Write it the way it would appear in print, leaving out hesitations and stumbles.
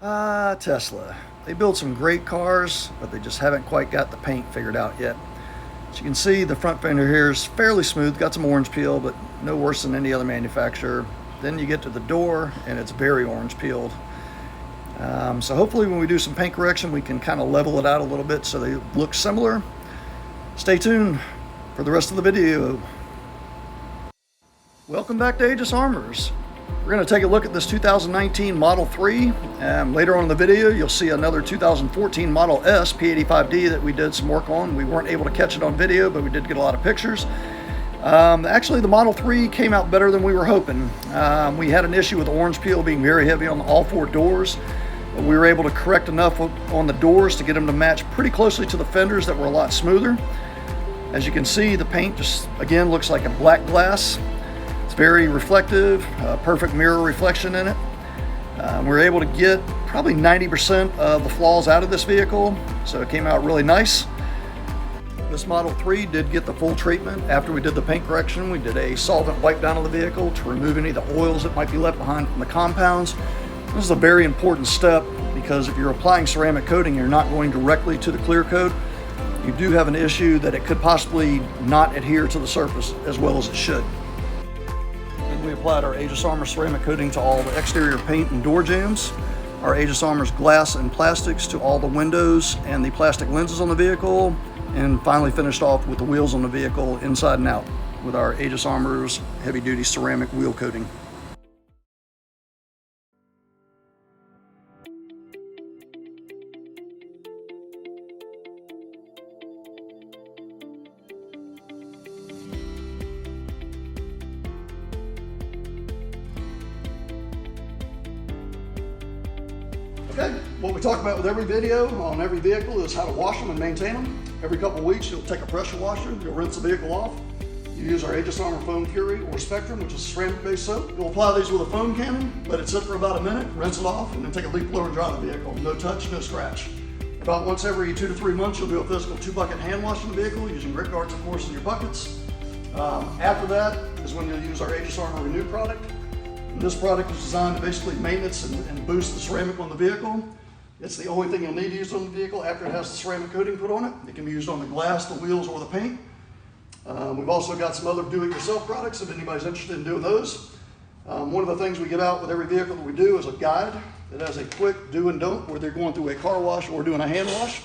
Tesla. They build some great cars, but they just haven't quite got the paint figured out yet. As you can see, the front fender here is fairly smooth, got some orange peel, but no worse than any other manufacturer. Then you get to the door, and it's very orange peeled. So hopefully when we do some paint correction, we can kind of level it out a little bit so they look similar. Stay tuned for the rest of the video. Welcome back to Aegis Armors. We're going to take a look at this 2019 Model 3. Later on in the video, you'll see another 2014 Model S P85D that we did some work on. We weren't able to catch it on video, but we did get a lot of pictures. Actually, the Model 3 came out better than we were hoping. We had an issue with orange peel being very heavy on all four doors. But we were able to correct enough on the doors to get them to match pretty closely to the fenders that were a lot smoother. As you can see, the paint just, again, looks like a black glass. It's very reflective, perfect mirror reflection in it. We were able to get probably 90% of the flaws out of this vehicle, so it came out really nice. This Model 3 did get the full treatment. After we did the paint correction, we did a solvent wipe down on the vehicle to remove any of the oils that might be left behind from the compounds. This is a very important step because if you're applying ceramic coating, you're not going directly to the clear coat. You do have an issue that it could possibly not adhere to the surface as well as it should. We applied our Aegis Armors ceramic coating to all the exterior paint and door jambs, our Aegis Armors glass and plastics to all the windows and the plastic lenses on the vehicle, and finally finished off with the wheels on the vehicle inside and out with our Aegis Armors heavy duty ceramic wheel coating. Okay, what we talk about with every video on every vehicle is how to wash them and maintain them. Every couple of weeks, you'll take a pressure washer, you'll rinse the vehicle off. You use our Aegis Armor Foam Fury or Spectrum, which is a ceramic-based soap. You'll apply these with a foam cannon, let it sit for about a minute, rinse it off, and then take a leaf blower and dry the vehicle. No touch, no scratch. About once every 2 to 3 months, you'll do a physical 2-bucket hand wash in the vehicle using grit guards, of course, in your buckets. After that is when you'll use our Aegis Armor Renew product. This product is designed to basically maintenance and boost the ceramic on the vehicle. It's the only thing you'll need to use on the vehicle after it has the ceramic coating put on it. It can be used on the glass, the wheels, or the paint. We've also got some other do-it-yourself products if anybody's interested in doing those. One of the things we give out with every vehicle that we do is a guide that has a quick do and don't, whether you're going through a car wash or doing a hand wash.